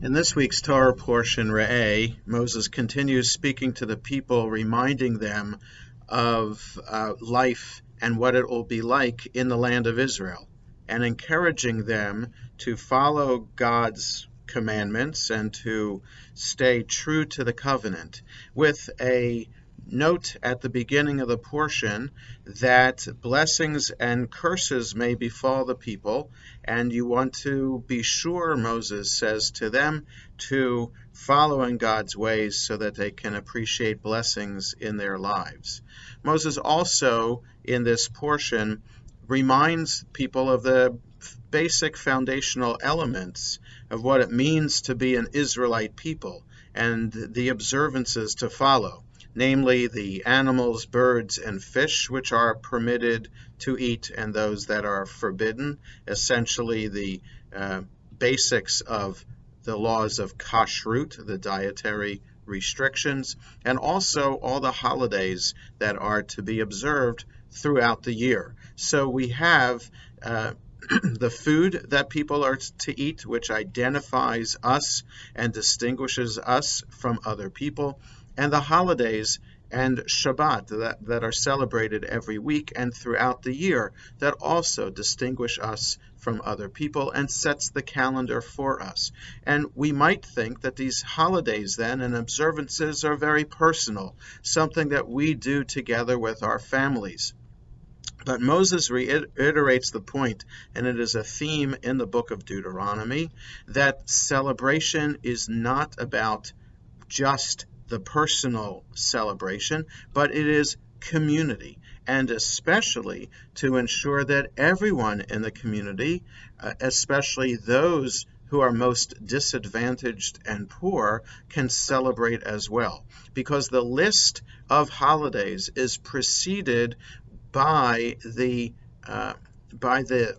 In this week's Torah portion, Re'eh, Moses continues speaking to the people, reminding them of life and what it will be like in the land of Israel, and encouraging them to follow God's commandments and to stay true to the covenant, with a note at the beginning of the portion that blessings and curses may befall the people, and you want to be sure, Moses says to them, to follow in God's ways so that they can appreciate blessings in their lives. Moses also, in this portion, reminds people of the basic foundational elements of what it means to be an Israelite people and the observances to follow, namely the animals, birds, and fish which are permitted to eat and those that are forbidden, essentially the basics of the laws of kashrut, the dietary restrictions, and also all the holidays that are to be observed throughout the year. So we have the food that people are to eat, which identifies us and distinguishes us from other people, and the holidays and Shabbat that are celebrated every week and throughout the year that also distinguish us from other people and sets the calendar for us. And we might think that these holidays then and observances are very personal, something that we do together with our families. But Moses reiterates the point, and it is a theme in the book of Deuteronomy, that celebration is not about just the personal celebration, but it is community, and especially to ensure that everyone in the community, especially those who are most disadvantaged and poor, can celebrate as well. Because the list of holidays is preceded by the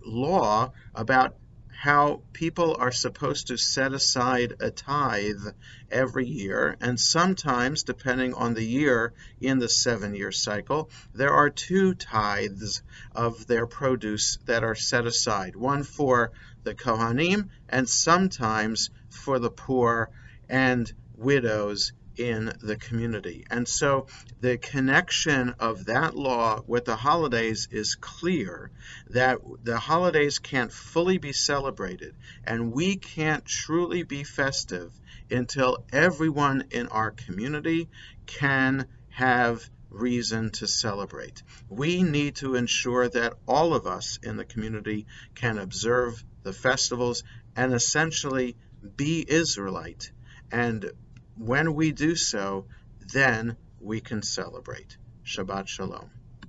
law about how people are supposed to set aside a tithe every year, and sometimes, depending on the year in the 7-year cycle, there are 2 tithes of their produce that are set aside, one for the Kohanim and sometimes for the poor and widows in the community. And so the connection of that law with the holidays is clear, that the holidays can't fully be celebrated and we can't truly be festive until everyone in our community can have reason to celebrate. We need to ensure that all of us in the community can observe the festivals and essentially be Israelite. And when we do so, then we can celebrate. Shabbat Shalom.